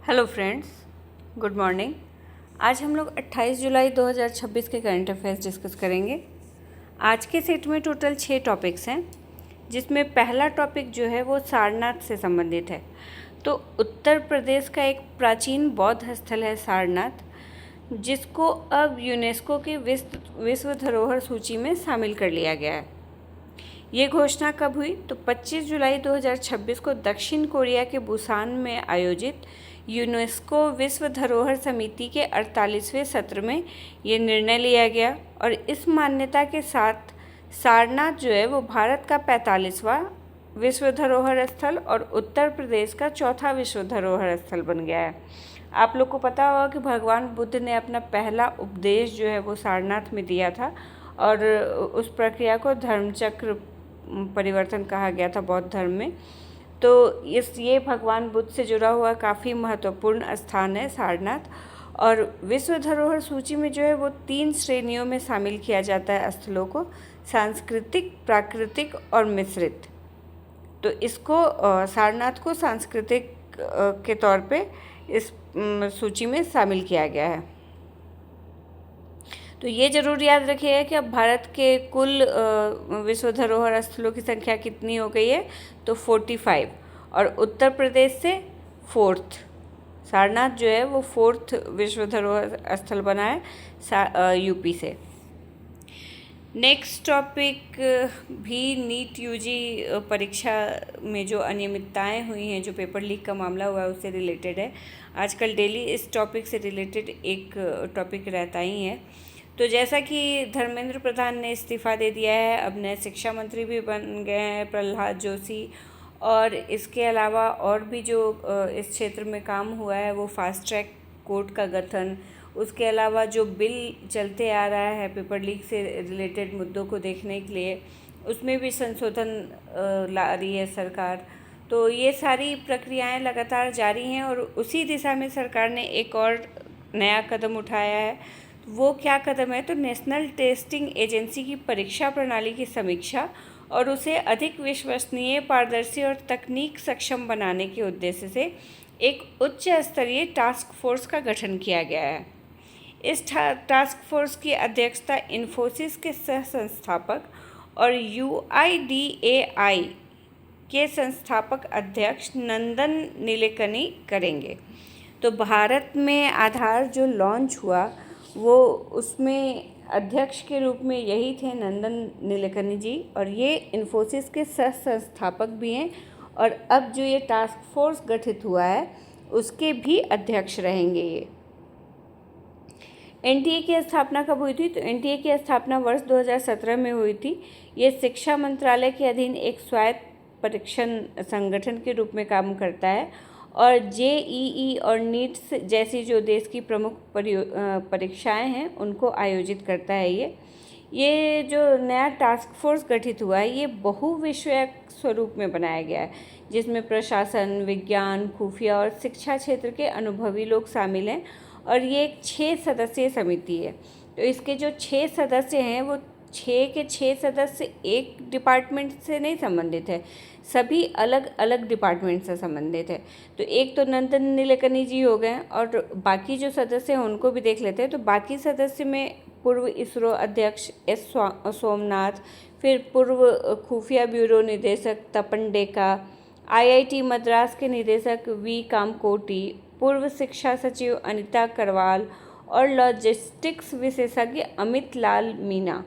Hello friends, good morning. आज हम लोग 28 जुलाई 2026 के करंट अफेयर्स डिस्कस करेंगे। आज के सेट में टोटल 6 टॉपिक्स हैं, जिसमें पहला टॉपिक जो है वो सारनाथ से संबंधित है। तो उत्तर प्रदेश का एक प्राचीन बौद्ध स्थल है सारनाथ, जिसको अब यूनेस्को की विश्व धरोहर सूची में शामिल कर लिया गया है। ये घोषणा कब हुई? तो 25 जुलाई 2026 को दक्षिण कोरिया के बुसान में आयोजित यूनेस्को विश्व धरोहर समिति के 48वें सत्र में ये निर्णय लिया गया और इस मान्यता के साथ सारनाथ जो है वो भारत का 45वां विश्व धरोहर स्थल और उत्तर प्रदेश का चौथा विश्व धरोहर स्थल बन गया है। आप लोग को पता होगा कि भगवान बुद्ध ने अपना पहला उपदेश जो है वो सारनाथ में दिया था और उस प्रक्रिया को धर्मचक्र परिवर्तन कहा गया था बौद्ध धर्म में। तो ये भगवान बुद्ध से जुड़ा हुआ काफ़ी महत्वपूर्ण स्थान है सारनाथ। और विश्व धरोहर सूची में जो है वो 3 श्रेणियों में शामिल किया जाता है स्थलों को: सांस्कृतिक, प्राकृतिक और मिश्रित। तो इसको सारनाथ को सांस्कृतिक के तौर पे इस सूची में शामिल किया गया है। तो ये ज़रूर याद रखिएगा कि अब भारत के कुल विश्व धरोहर स्थलों की संख्या कितनी हो गई है, तो 45, और उत्तर प्रदेश से 4th सारनाथ जो है वो 4th विश्व धरोहर स्थल बना है यूपी से। नेक्स्ट टॉपिक भी नीट यूजी परीक्षा में जो अनियमितताएं हुई हैं, जो पेपर लीक का मामला हुआ है, उससे रिलेटेड है। आजकल डेली इस टॉपिक से रिलेटेड एक टॉपिक रहता ही है। तो जैसा कि धर्मेंद्र प्रधान ने इस्तीफ़ा दे दिया है, अब नए शिक्षा मंत्री भी बन गए हैं प्रहलाद जोशी, और इसके अलावा और भी जो इस क्षेत्र में काम हुआ है वो फास्ट ट्रैक कोर्ट का गठन, उसके अलावा जो बिल चलते आ रहा है पेपर लीक से रिलेटेड मुद्दों को देखने के लिए, उसमें भी संशोधन ला रही है सरकार। तो ये सारी प्रक्रियाएं लगातार जारी हैं और उसी दिशा में सरकार ने एक और नया कदम उठाया है। वो क्या कदम है? तो नेशनल टेस्टिंग एजेंसी की परीक्षा प्रणाली की समीक्षा और उसे अधिक विश्वसनीय, पारदर्शी और तकनीक सक्षम बनाने के उद्देश्य से एक उच्च स्तरीय टास्क फोर्स का गठन किया गया है। इस टास्क फोर्स की अध्यक्षता इन्फोसिस के सह संस्थापक और UIDAI के संस्थापक अध्यक्ष नंदन नीलेकनी करेंगे। तो भारत में आधार जो लॉन्च हुआ वो उसमें अध्यक्ष के रूप में यही थे नंदन नीलेकनी जी, और ये इन्फोसिस के सह संस्थापक भी हैं और अब जो ये टास्क फोर्स गठित हुआ है उसके भी अध्यक्ष रहेंगे ये। NTA की स्थापना कब हुई थी? तो NTA की स्थापना वर्ष 2017 में हुई थी। ये शिक्षा मंत्रालय के अधीन एक स्वायत्त परीक्षण संगठन के रूप में काम करता है और JEE और नीट जैसी जो देश की प्रमुख परीक्षाएं हैं उनको आयोजित करता है ये जो नया टास्क फोर्स गठित हुआ है ये बहुविषयक स्वरूप में बनाया गया है, जिसमें प्रशासन, विज्ञान, खुफिया और शिक्षा क्षेत्र के अनुभवी लोग शामिल हैं और ये एक 6 सदस्यीय समिति है। तो इसके जो 6 सदस्य हैं वो 6 के 6 सदस्य एक डिपार्टमेंट से नहीं संबंधित है, सभी अलग अलग डिपार्टमेंट से संबंधित है। तो एक तो नंदन नीलेकनी जी हो गए और बाकी जो सदस्य हैं उनको भी देख लेते हैं। तो बाकी सदस्य में पूर्व इसरो अध्यक्ष S सोमनाथ, फिर पूर्व खुफिया ब्यूरो निदेशक तपन डेका, IIT मद्रास के निदेशक V कामकोटी, पूर्व शिक्षा सचिव अनिता करवाल और लॉजिस्टिक्स विशेषज्ञ अमित लाल मीना।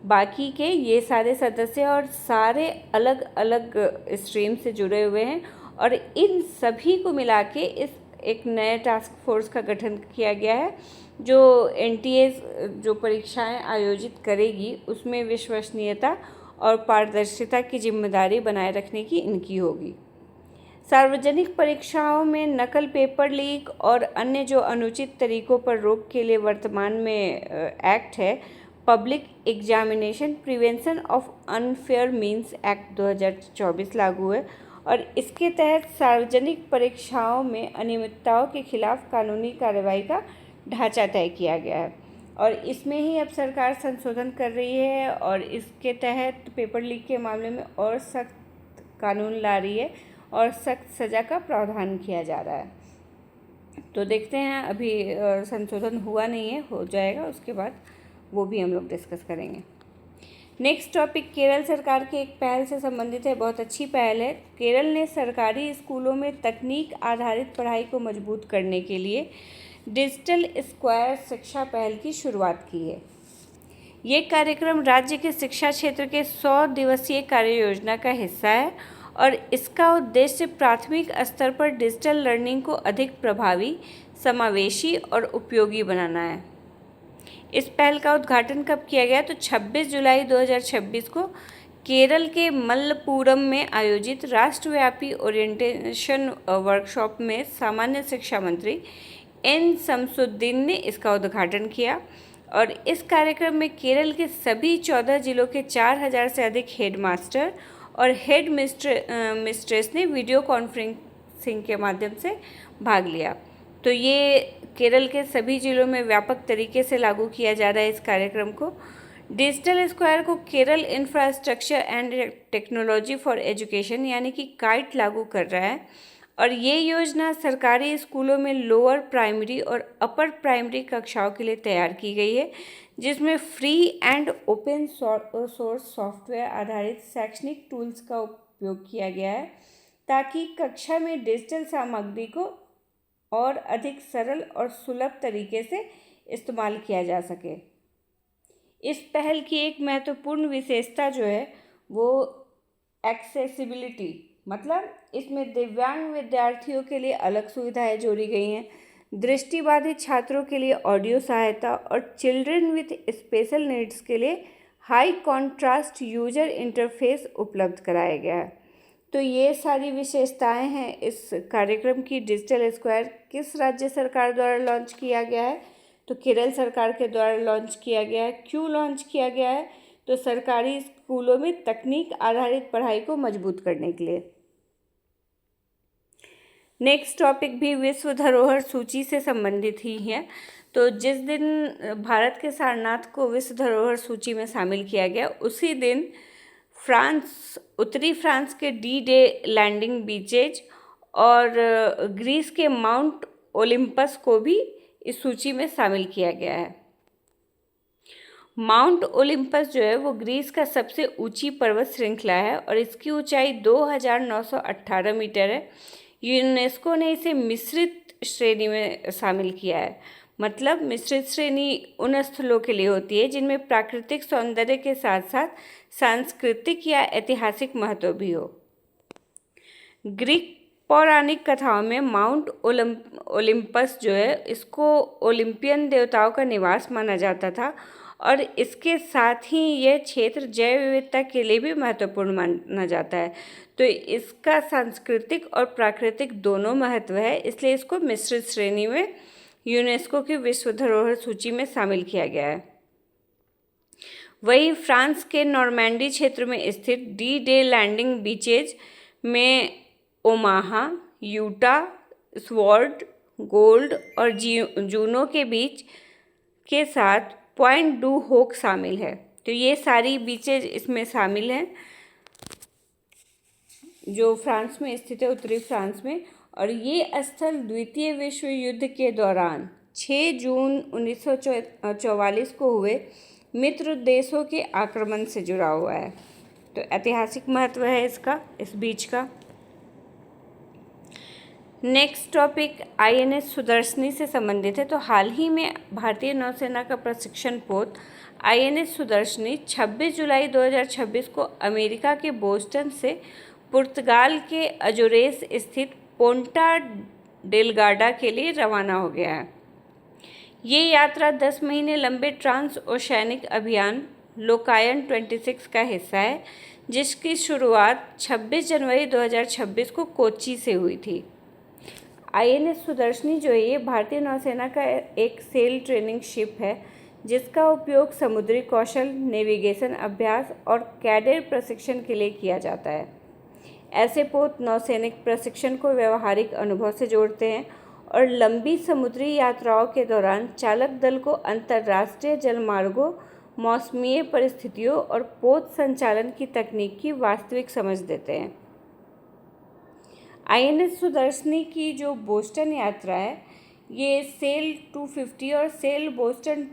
बाकी के ये सारे सदस्य और सारे अलग अलग स्ट्रीम से जुड़े हुए हैं और इन सभी को मिला के इस एक नए टास्क फोर्स का गठन किया गया है जो NTA जो परीक्षाएं आयोजित करेगी उसमें विश्वसनीयता और पारदर्शिता की जिम्मेदारी बनाए रखने की इनकी होगी। सार्वजनिक परीक्षाओं में नकल, पेपर लीक और अन्य जो अनुचित तरीकों पर रोक के लिए वर्तमान में एक्ट है, public examination prevention of unfair means act 2024 लागू है और इसके तहत सार्वजनिक परीक्षाओं में अनियमितताओं के खिलाफ कानूनी कार्रवाई का ढांचा तय किया गया है और इसमें ही अब सरकार संशोधन कर रही है और इसके तहत पेपर लीक के मामले में और सख्त कानून ला रही है और सख्त सज़ा का प्रावधान किया जा रहा है। तो देखते हैं, अभी संशोधन हुआ नहीं है, हो जाएगा उसके बाद वो भी हम लोग डिस्कस करेंगे। नेक्स्ट टॉपिक केरल सरकार के एक पहल से संबंधित है, बहुत अच्छी पहल है। केरल ने सरकारी स्कूलों में तकनीक आधारित पढ़ाई को मजबूत करने के लिए डिजिटल स्क्वायर शिक्षा पहल की शुरुआत की है। ये कार्यक्रम राज्य के शिक्षा क्षेत्र के 100 दिवसीय कार्य योजना का हिस्सा है और इसका उद्देश्य प्राथमिक स्तर पर डिजिटल लर्निंग को अधिक प्रभावी, समावेशी और उपयोगी बनाना है। इस पहल का उद्घाटन कब किया गया? तो 26 जुलाई 2026 को केरल के मल्लपुरम में आयोजित राष्ट्रव्यापी ओरिएंटेशन वर्कशॉप में सामान्य शिक्षा मंत्री एन शमसुद्दीन ने इसका उद्घाटन किया और इस कार्यक्रम में केरल के सभी 14 जिलों के 4000 से अधिक हेडमास्टर और हेड मिस्ट्रेस ने वीडियो कॉन्फ्रेंसिंग के माध्यम से भाग लिया। तो ये केरल के सभी जिलों में व्यापक तरीके से लागू किया जा रहा है इस कार्यक्रम को। डिजिटल स्क्वायर को Kerala infrastructure and technology for education यानी कि काइट लागू कर रहा है और ये योजना सरकारी स्कूलों में लोअर प्राइमरी और अपर प्राइमरी कक्षाओं के लिए तैयार की गई है, जिसमें free and open source software आधारित शैक्षणिक टूल्स का उपयोग किया गया है ताकि कक्षा में डिजिटल सामग्री को और अधिक सरल और सुलभ तरीके से इस्तेमाल किया जा सके। इस पहल की एक महत्वपूर्ण विशेषता जो है वो एक्सेसिबिलिटी, मतलब इसमें दिव्यांग विद्यार्थियों के लिए अलग सुविधाएं जोड़ी गई हैं, दृष्टिबाधित छात्रों के लिए ऑडियो सहायता और चिल्ड्रन विथ स्पेशल नीड्स के लिए हाई कॉन्ट्रास्ट यूजर इंटरफेस उपलब्ध कराया गया है। तो ये सारी विशेषताएं हैं इस कार्यक्रम की। डिजिटल स्क्वायर किस राज्य सरकार द्वारा लॉन्च किया गया है? तो केरल सरकार के द्वारा लॉन्च किया गया है। क्यों लॉन्च किया गया है? तो सरकारी स्कूलों में तकनीक आधारित पढ़ाई को मजबूत करने के लिए। नेक्स्ट टॉपिक भी विश्व धरोहर सूची से संबंधित ही है। तो जिस दिन भारत के सारनाथ को विश्व धरोहर सूची में शामिल किया गया, उसी दिन उत्तरी फ्रांस के डी डे लैंडिंग बीचेज और ग्रीस के माउंट ओलिम्पस को भी इस सूची में शामिल किया गया है। माउंट ओलिम्पस जो है वो ग्रीस का सबसे ऊंची पर्वत श्रृंखला है और इसकी ऊंचाई 2918 मीटर है। यूनेस्को ने इसे मिश्रित श्रेणी में शामिल किया है। मतलब मिश्रित श्रेणी उन स्थलों के लिए होती है जिनमें प्राकृतिक सौंदर्य के साथ साथ सांस्कृतिक या ऐतिहासिक महत्व भी हो। ग्रीक पौराणिक कथाओं में माउंट ओलिम्पस जो है इसको ओलिम्पियन देवताओं का निवास माना जाता था और इसके साथ ही यह क्षेत्र जैव विविधता के लिए भी महत्वपूर्ण माना जाता है। तो इसका सांस्कृतिक और प्राकृतिक दोनों महत्व है, इसलिए इसको मिश्रित श्रेणी में यूनेस्को की विश्व धरोहर सूची में शामिल किया गया है। वहीं फ्रांस के नॉर्मैंडी क्षेत्र में स्थित डी डे लैंडिंग बीचेज में ओमाहा, यूटा, स्वॉर्ड, गोल्ड और जूनो के बीच के साथ पॉइंट डू होक शामिल है। तो ये सारी बीचेज इसमें शामिल हैं जो फ्रांस में स्थित है, उत्तरी फ्रांस में। और ये स्थल द्वितीय विश्व युद्ध के दौरान 6 जून 1944 को हुए मित्र देशों के आक्रमण से जुड़ा हुआ है। तो ऐतिहासिक महत्व है इसका, इस बीच का। नेक्स्ट टॉपिक INS सुदर्शनी से संबंधित है। तो हाल ही में भारतीय नौसेना का प्रशिक्षण पोत INS सुदर्शनी 26 जुलाई 2026 को अमेरिका के बोस्टन से पुर्तगाल के अजोरेस स्थित पोंटा डेलगाडा के लिए रवाना हो गया है। ये यात्रा 10 महीने लंबे ट्रांस ओशैनिक अभियान लोकायन 26 का हिस्सा है, जिसकी शुरुआत 26 जनवरी 2026 को कोच्चि से हुई थी। INS सुदर्शनी जो है ये भारतीय नौसेना का एक सेल ट्रेनिंग शिप है जिसका उपयोग समुद्री कौशल, नेविगेशन अभ्यास और कैडेट प्रशिक्षण के लिए किया जाता है। ऐसे पोत नौसैनिक प्रशिक्षण को व्यावहारिक अनुभव से जोड़ते हैं और लंबी समुद्री यात्राओं के दौरान चालक दल को अंतर्राष्ट्रीय जलमार्गों, मौसमीय परिस्थितियों और पोत संचालन की तकनीक की वास्तविक समझ देते हैं। INS सुदर्शनी की जो बोस्टन यात्रा है ये सेल 250 और सेल बोस्टन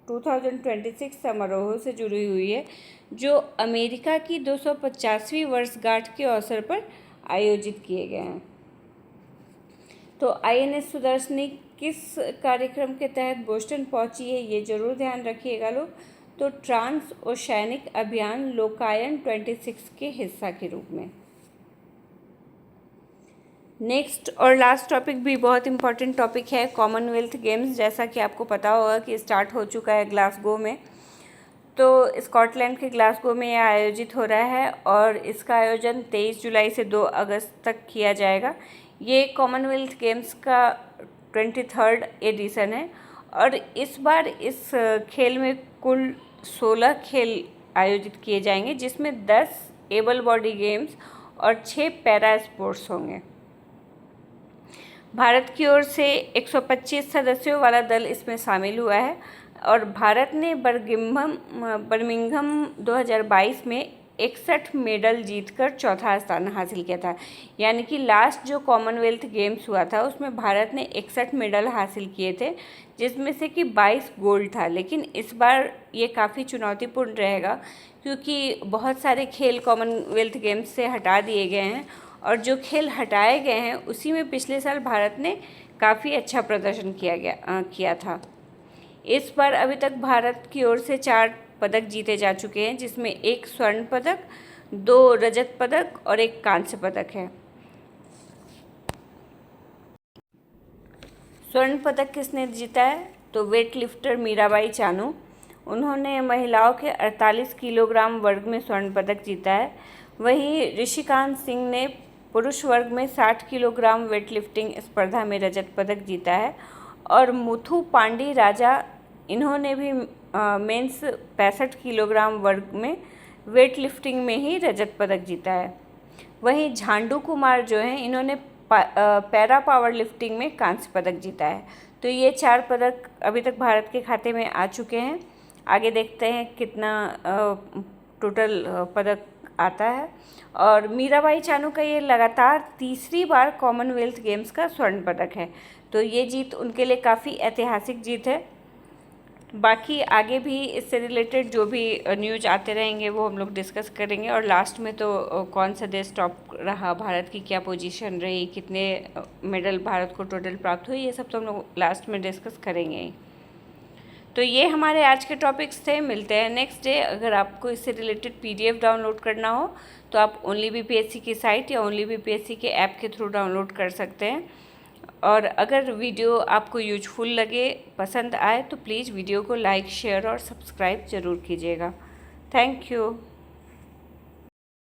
2026 समारोह से जुड़ी हुई है, जो अमेरिका की 250वीं वर्षगांठ के अवसर पर आयोजित किए गए हैं। तो INS सुदर्शनी किस कार्यक्रम के तहत बोस्टन पहुंची है, ये जरूर ध्यान रखिएगा लोग। तो ट्रांस ओशैनिक अभियान लोकायन 26 के हिस्सा के रूप में। नेक्स्ट और लास्ट टॉपिक भी बहुत इंपॉर्टेंट टॉपिक है, कॉमनवेल्थ गेम्स। जैसा कि आपको पता होगा कि स्टार्ट हो चुका है ग्लासगो में। तो स्कॉटलैंड के ग्लासगो में यह आयोजित हो रहा है और इसका आयोजन 23 जुलाई से 2 अगस्त तक किया जाएगा। ये कॉमनवेल्थ गेम्स का 23rd एडिशन है और इस बार इस खेल में कुल 16 खेल आयोजित किए जाएंगे, जिसमें 10 एबल बॉडी गेम्स और 6 पैरा स्पोर्ट्स होंगे। भारत की ओर से 125 सदस्यों वाला दल इसमें शामिल हुआ है और भारत ने बर्मिंघम 2022 में 61 मेडल जीतकर चौथा स्थान हासिल किया था। यानी कि लास्ट जो कॉमनवेल्थ गेम्स हुआ था उसमें भारत ने 61 मेडल हासिल किए थे, जिसमें से कि 22 गोल्ड था। लेकिन इस बार ये काफ़ी चुनौतीपूर्ण रहेगा क्योंकि बहुत सारे खेल कॉमनवेल्थ गेम्स से हटा दिए गए हैं और जो खेल हटाए गए हैं उसी में पिछले साल भारत ने काफ़ी अच्छा प्रदर्शन किया था। इस बार अभी तक भारत की ओर से 4 पदक जीते जा चुके हैं, जिसमें 1 स्वर्ण पदक, 2 रजत पदक और 1 कांस्य पदक है। स्वर्ण पदक किसने जीता है? तो वेट लिफ्टर मीराबाई चानू। उन्होंने महिलाओं के 48 किलोग्राम वर्ग में स्वर्ण पदक जीता है। वहीं ऋषिकांत सिंह ने पुरुष वर्ग में 60 किलोग्राम वेट लिफ्टिंग स्पर्धा में रजत पदक जीता है और मुथु पांडी राजा, इन्होंने भी मेंस 65 किलोग्राम वर्ग में वेट लिफ्टिंग में ही रजत पदक जीता है। वहीं झांडू कुमार जो हैं, इन्होंने पैरा पावर लिफ्टिंग में कांस्य पदक जीता है। तो ये 4 पदक अभी तक भारत के खाते में आ चुके हैं। आगे देखते हैं कितना टोटल पदक आता है। और मीराबाई चानू का ये लगातार तीसरी बार कॉमनवेल्थ गेम्स का स्वर्ण पदक है। तो ये जीत उनके लिए काफ़ी ऐतिहासिक जीत है। बाकी आगे भी इससे रिलेटेड जो भी न्यूज आते रहेंगे वो हम लोग डिस्कस करेंगे। और लास्ट में तो कौन सा देश टॉप रहा, भारत की क्या पोजीशन रही, कितने मेडल भारत को टोटल प्राप्त हुए, ये सब तो हम लोग लास्ट में डिस्कस करेंगे। तो ये हमारे आज के टॉपिक्स थे। मिलते हैं नेक्स्ट डे। अगर आपको इससे रिलेटेड PDF डाउनलोड करना हो तो आप ओनली BPSC की साइट या ओनली BPSC के ऐप के थ्रू डाउनलोड कर सकते हैं। और अगर वीडियो आपको यूजफुल लगे, पसंद आए, तो प्लीज़ वीडियो को लाइक, शेयर और सब्सक्राइब ज़रूर कीजिएगा। Thank you.